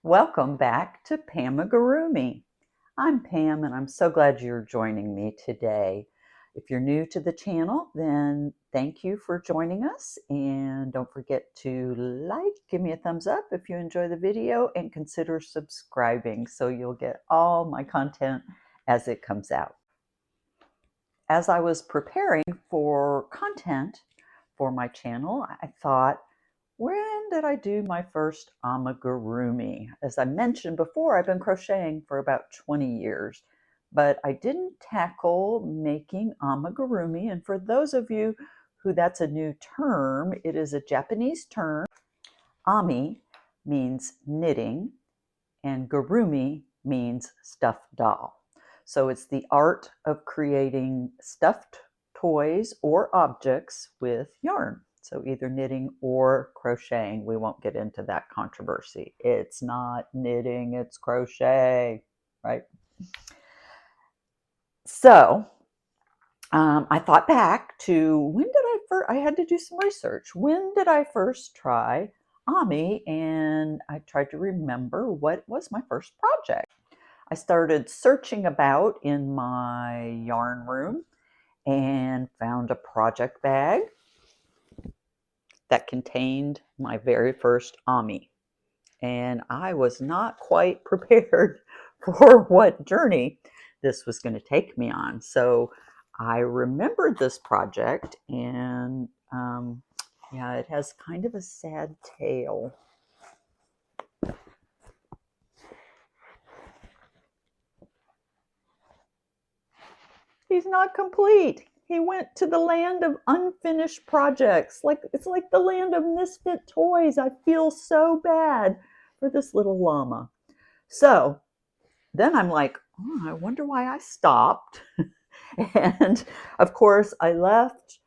Welcome back to Pamigurumi. I'm Pam and I'm so glad you're joining me today. If you're new to the channel, then thank you for joining us, and don't forget to give me a thumbs up if you enjoy the video, and consider subscribing so you'll get all my content as it comes out. As I was preparing for content for my channel, I thought, when did I do my first amigurumi? As I mentioned before, I've been crocheting for about 20 years, but I didn't tackle making amigurumi. And for those of you who that's a new term, it is a Japanese term. Ami means knitting, and gurumi means stuffed doll. So it's the art of creating stuffed toys or objects with yarn. So either knitting or crocheting. We won't get into that controversy. It's not knitting, it's crochet, right? So I thought back to when did I first, I had to do some research. When did I first try Ami? And I tried to remember what was my first project. I started searching about in my yarn room and found a project bag that contained my very first Ami. And I was not quite prepared for what journey this was going to take me on. So I remembered this project, and yeah, it has kind of a sad tale. He's not complete. He went to the land of unfinished projects. It's like the land of misfit toys. I feel so bad for this little llama. So then I'm like, oh, I wonder why I stopped. And of course, I left,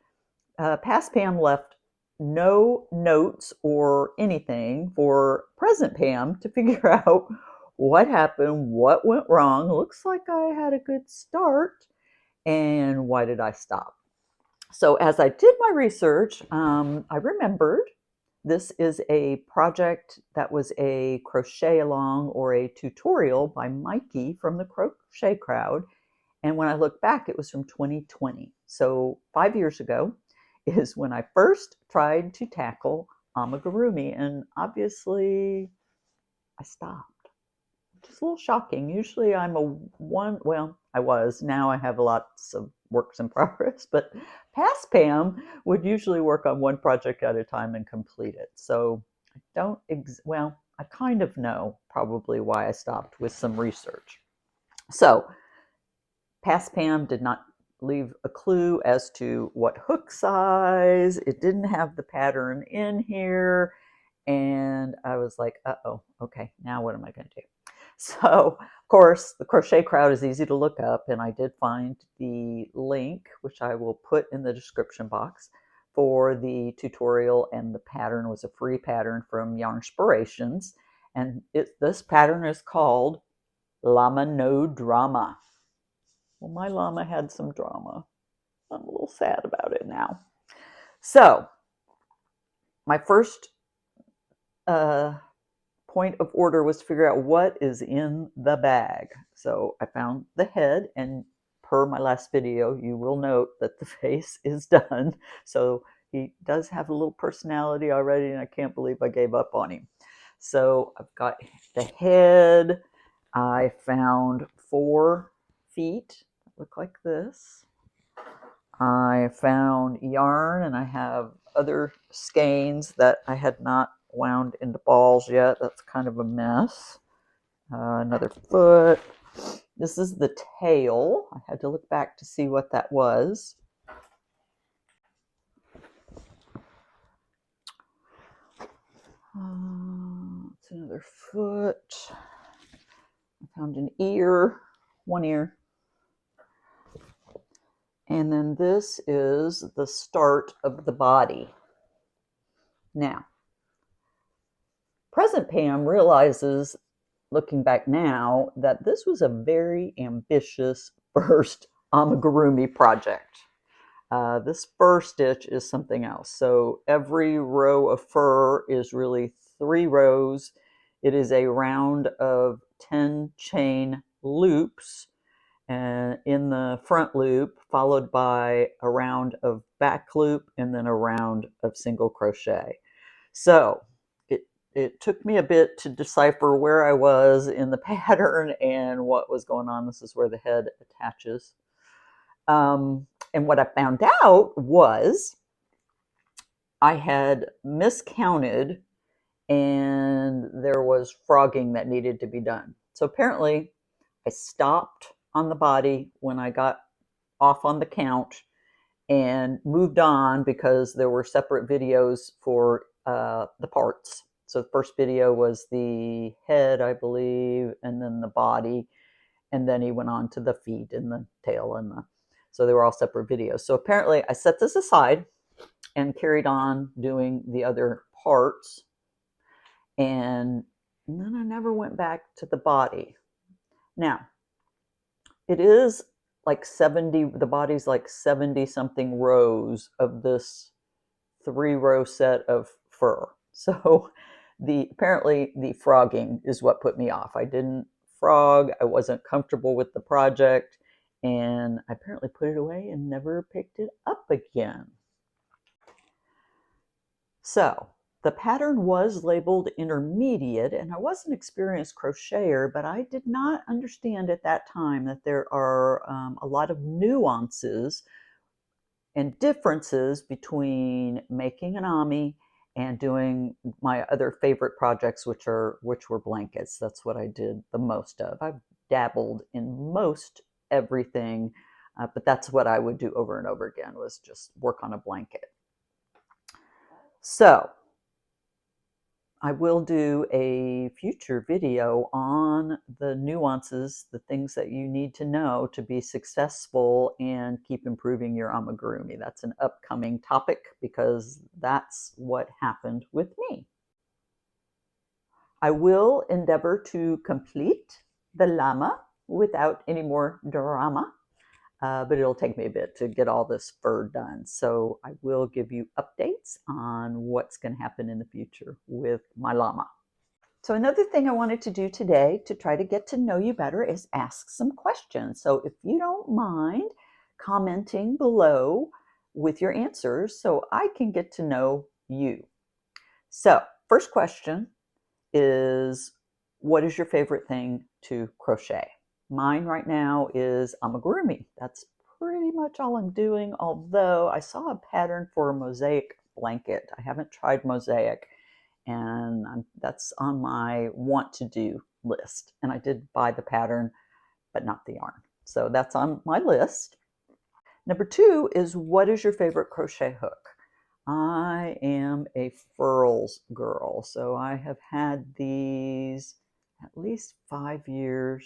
past Pam left no notes or anything for present Pam to figure out what happened, what went wrong. Looks like I had a good start. And why did I stop? So as I did my research, I remembered this is a project that was a crochet along or a tutorial by Mikey from the Crochet Crowd. And when I look back, it was from 2020. So 5 years ago is when I first tried to tackle amigurumi. And obviously I stopped. It's a little shocking. Usually I'm a one, well, I was, now I have lots of works in progress, but past Pam would usually work on one project at a time and complete it. So I don't, well, I kind of know probably why I stopped with some research. So past Pam did not leave a clue as to what hook size. It didn't have the pattern in here. And I was like, uh-oh, okay, now what am I going to do? So, of course, the Crochet Crowd is easy to look up, and I did find the link, which I will put in the description box, for the tutorial, and the pattern was a free pattern from Yarnspirations, and this pattern is called Llama No Drama. Well, my llama had some drama. I'm a little sad about it now. So, my first point of order was to figure out what is in the bag. So I found the head, and per my last video, you will note that the face is done. So he does have a little personality already, and I can't believe I gave up on him. So I've got the head. I found 4 feet that look like this. I found yarn, and I have other skeins that I had not wound into balls yet. That's kind of a mess. Another foot. This is the tail. I had to look back to see what that was. It's another foot. I found an ear, 1 ear. And then this is the start of the body. Now, present Pam realizes, looking back now, that this was a very ambitious first amigurumi project. This fur stitch is something else. So every row of fur is really 3 rows. It is a round of 10 chain loops and in the front loop, followed by a round of back loop and then a round of single crochet. So it took me a bit to decipher where I was in the pattern and what was going on. This is where the head attaches. And what I found out was I had miscounted and there was frogging that needed to be done. So apparently I stopped on the body when I got off on the count and moved on because there were separate videos for the parts. So the first video was the head, I believe, and then the body, and then he went on to the feet and the tail and the, so they were all separate videos. So apparently I set this aside and carried on doing the other parts, and then I never went back to the body. Now, it is like 70, the body's like 70 something rows of this 3-row set of fur. So apparently the frogging is what put me off. I didn't frog, I wasn't comfortable with the project, and I apparently put it away and never picked it up again. So the pattern was labeled intermediate, and I was an experienced crocheter, but I did not understand at that time that there are a lot of nuances and differences between making an ami and doing my other favorite projects, which were blankets. That's what I did the most of. I've dabbled in most everything, but that's what I would do over and over again, was just work on a blanket. So I will do a future video on the nuances, the things that you need to know to be successful and keep improving your amigurumi. That's an upcoming topic because that's what happened with me. I will endeavor to complete the llama without any more drama. But it'll take me a bit to get all this fur done. So I will give you updates on what's going to happen in the future with my llama. So another thing I wanted to do today to try to get to know you better is ask some questions. So if you don't mind commenting below with your answers so I can get to know you. So first question is, what is your favorite thing to crochet? Mine right now is amigurumi. That's pretty much all I'm doing, although I saw a pattern for a mosaic blanket. I haven't tried mosaic, and that's on my want to do list. And I did buy the pattern, but not the yarn. So that's on my list. Number 2 is, what is your favorite crochet hook? I am a furls girl, so I have had these at least 5 years,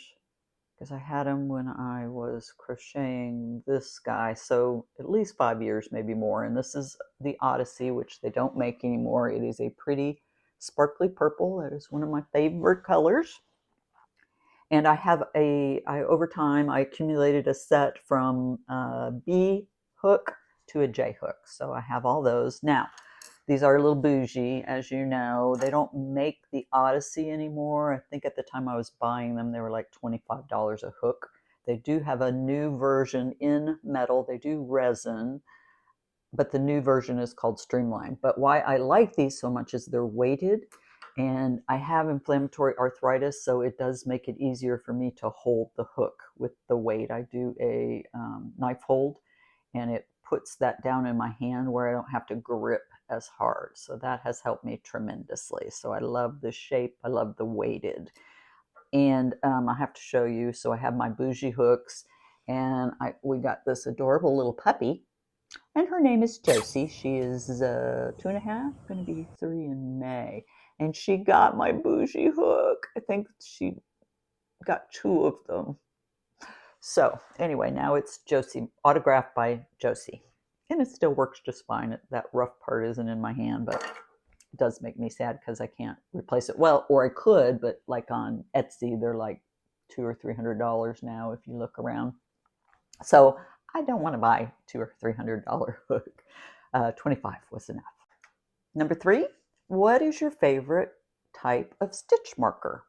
because I had them when I was crocheting this guy, so at least 5 years, maybe more. And this is the Odyssey, which they don't make anymore. It is a pretty sparkly purple. That is one of my favorite colors. And I have over time, I accumulated a set from a B hook to a J hook. So I have all those. Now, these are a little bougie, as you know. They don't make the Odyssey anymore. I think at the time I was buying them, they were like $25 a hook. They do have a new version in metal. They do resin, but the new version is called Streamline. But why I like these so much is they're weighted, and I have inflammatory arthritis, so it does make it easier for me to hold the hook with the weight. I do a knife hold, and it puts that down in my hand where I don't have to grip as hard. So that has helped me tremendously. So I love the shape. I love the weighted. And I have to show you. So I have my bougie hooks, and we got this adorable little puppy, and her name is Josie. She is 2.5, going to be 3 in May. And she got my bougie hook. I think she got 2 of them. So anyway, now it's Josie, autographed by Josie. And it still works just fine. That rough part isn't in my hand, but it does make me sad because I can't replace it. Well, or I could, but like on Etsy, they're like $200 or $300 now if you look around. So I don't want to buy $200 or $300 hook. 25 was enough. Number 3, what is your favorite type of stitch marker.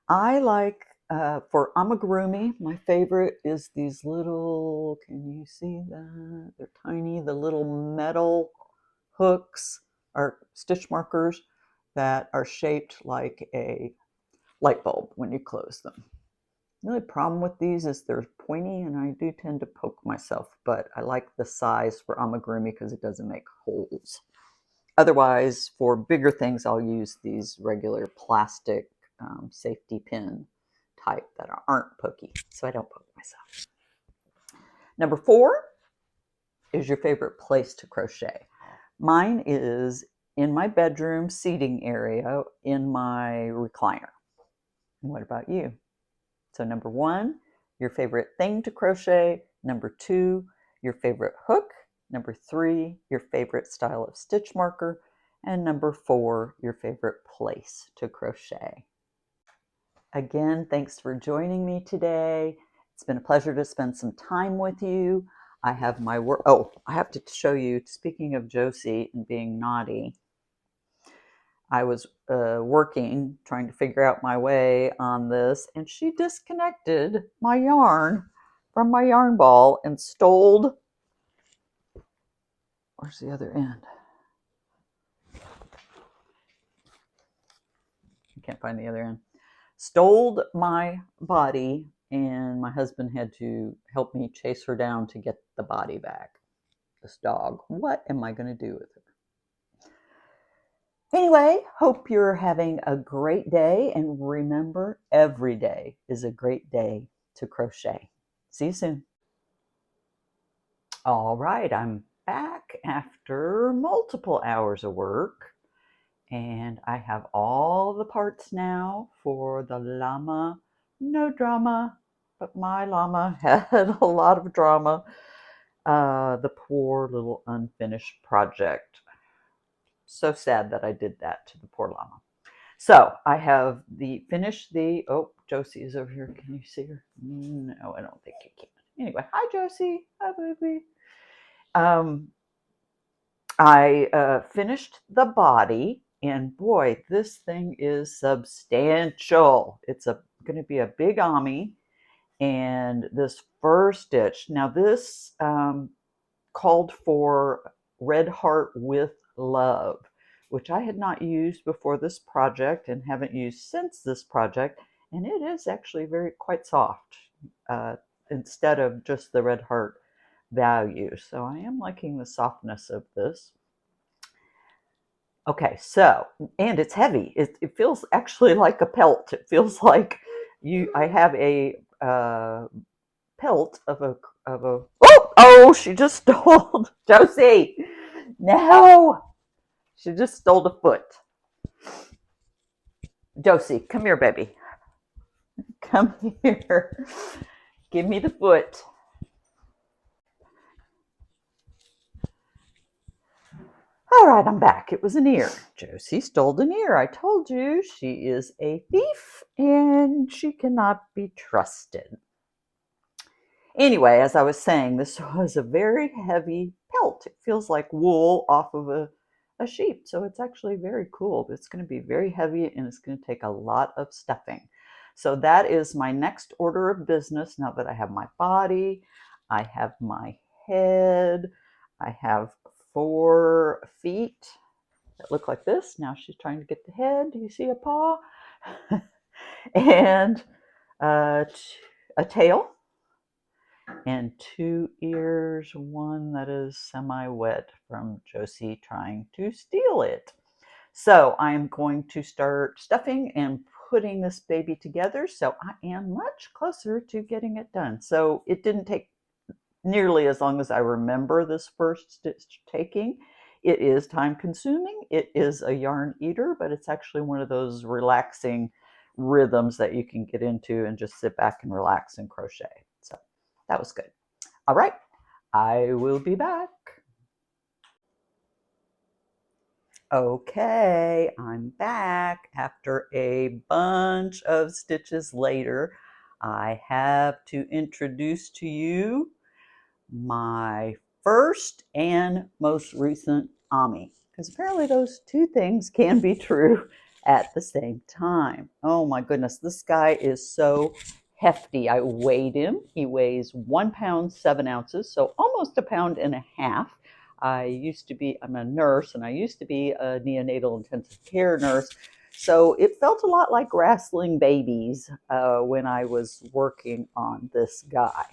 I like, for amigurumi, my favorite is these little, can you see that? They're tiny, the little metal hooks or stitch markers that are shaped like a light bulb when you close them. The only problem with these is they're pointy and I do tend to poke myself, but I like the size for amigurumi because it doesn't make holes. Otherwise, for bigger things, I'll use these regular plastic safety pin type that aren't pokey, so I don't poke myself. Number 4 is your favorite place to crochet. Mine is in my bedroom seating area in my recliner. What about you? So number 1, your favorite thing to crochet. Number 2, your favorite hook. Number 3, your favorite style of stitch marker. And number 4, your favorite place to crochet. Again, thanks for joining me today. It's been a pleasure to spend some time with you. I have my work. Oh, I have to show you, speaking of Josie and being naughty, I was working, trying to figure out my way on this, and she disconnected my yarn from my yarn ball and stole, where's the other end? I can't find the other end. Stole my body, and my husband had to help me chase her down to get the body back. This dog, what am I going to do with her? Anyway, hope you're having a great day, and remember, every day is a great day to crochet. See you soon. All right, I'm back after multiple hours of work, and I have all the parts now for the llama. No drama, but my llama had a lot of drama. The poor little unfinished project. So sad that I did that to the poor llama. So I have finished the, oh, Josie is over here. Can you see her? No, I don't think you can. Anyway, hi, Josie. Hi, baby. I finished the body, and boy, this thing is substantial. It's going to be a big ami, and this fur stitch. Now this called for Red Heart with Love, which I had not used before this project and haven't used since this project, and it is actually quite soft instead of just the Red Heart value. So I am liking the softness of this. Okay, so, and it's heavy. It feels actually like a pelt. It feels like I have a pelt of a oh, she just stole Josie. No, she just stole the foot. Josie, come here, baby. Come here. Give me the foot. All right, I'm back. It was an ear. Josie stole an ear. I told you she is a thief and she cannot be trusted. Anyway, as I was saying, this was a very heavy pelt. It feels like wool off of a sheep. So it's actually very cool. It's going to be very heavy and it's going to take a lot of stuffing. So that is my next order of business. Now that I have my body, I have my head, I have 4 feet that look like this. Now she's trying to get the head. Do you see a paw? And a tail. And 2 ears, one that is semi-wet from Josie trying to steal it. So I'm going to start stuffing and putting this baby together. So I am much closer to getting it done. So it didn't take nearly as long as I remember this first stitch taking. It is time consuming. It is a yarn eater, but it's actually one of those relaxing rhythms that you can get into and just sit back and relax and crochet. So that was good. All right, I will be back. Okay, I'm back after a bunch of stitches later. I have to introduce to you my first and most recent Ami, because apparently those 2 things can be true at the same time. Oh my goodness, this guy is so hefty. I weighed him. He weighs 1 pound 7 ounces, so almost a pound and a half. I'm a nurse, and I used to be a neonatal intensive care nurse. So it felt a lot like wrestling babies when I was working on this guy.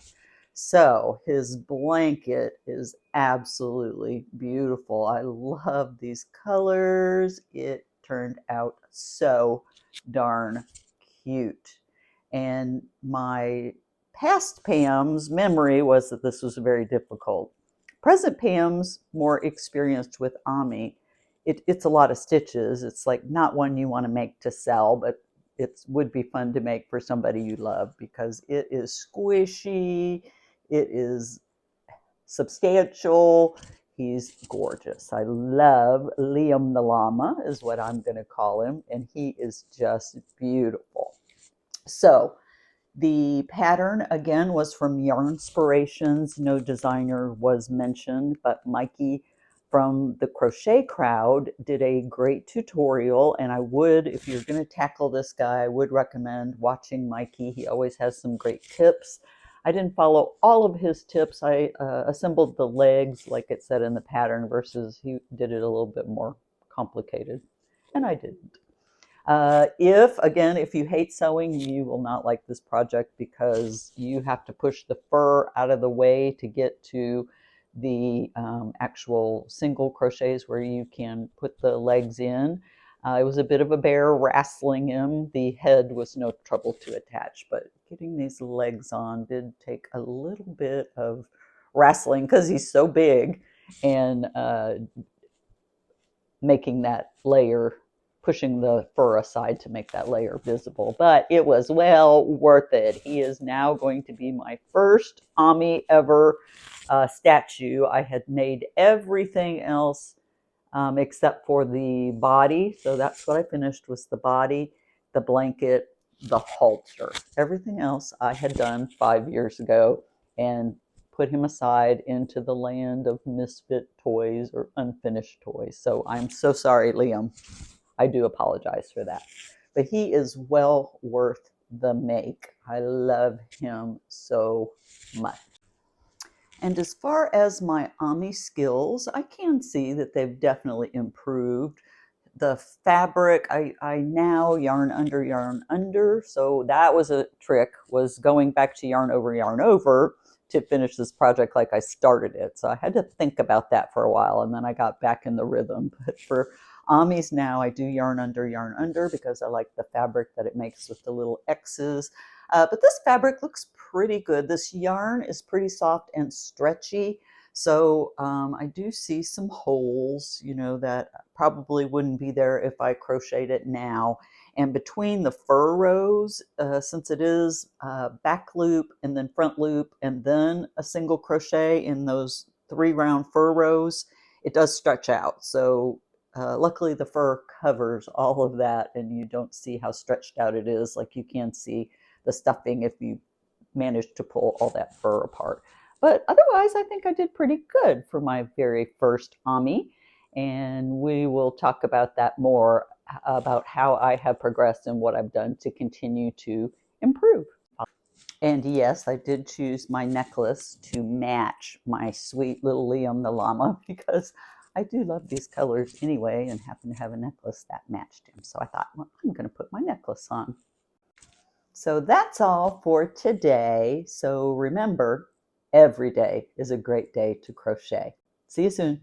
So his blanket is absolutely beautiful. I love these colors. It turned out so darn cute. And my past Pam's memory was that this was very difficult. Present Pam's more experienced with Ami. It's a lot of stitches. It's like not one you want to make to sell, but it would be fun to make for somebody you love because it is squishy, it is substantial. He's gorgeous. I love Liam the llama is what I'm going to call him, and he is just beautiful. So the pattern again was from Yarnspirations. No designer was mentioned, but Mikey from the Crochet Crowd did a great tutorial, and I would, if you're going to tackle this guy, I would recommend watching Mikey. He always has some great tips. I didn't follow all of his tips. I assembled the legs like it said in the pattern versus he did it a little bit more complicated, and I didn't. If you hate sewing, you will not like this project because you have to push the fur out of the way to get to the actual single crochets where you can put the legs in. It was a bit of a bear wrestling him. The head was no trouble to attach, but getting these legs on did take a little bit of wrestling because he's so big, and making that layer, pushing the fur aside to make that layer visible. But it was well worth it. He is now going to be my first Ami ever statue. I had made everything else except for the body. So that's what I finished, was the body, the blanket, the halter. Everything else I had done 5 years ago and put him aside into the land of misfit toys or unfinished toys. So I'm so sorry, Liam. I do apologize for that. But he is well worth the make. I love him so much. And as far as my Ami skills, I can see that they've definitely improved. The fabric, I now yarn under. So that was a trick, was going back to yarn over to finish this project like I started it. So I had to think about that for a while, and then I got back in the rhythm. But for Amis now, I do yarn under because I like the fabric that it makes with the little X's. But this fabric looks pretty good. This yarn is pretty soft and stretchy. So I do see some holes, that probably wouldn't be there if I crocheted it now. And between the fur rows, since it is back loop and then front loop and then a single crochet in those 3 round fur rows, it does stretch out. So luckily the fur covers all of that, and you don't see how stretched out it is like you can see the stuffing if you manage to pull all that fur apart. But otherwise, I think I did pretty good for my very first Ami. And we will talk about that more, about how I have progressed and what I've done to continue to improve. And yes, I did choose my necklace to match my sweet little Liam the llama because I do love these colors anyway and happen to have a necklace that matched him. So I thought, well, I'm going to put my necklace on. So that's all for today. So remember, every day is a great day to crochet. See you soon.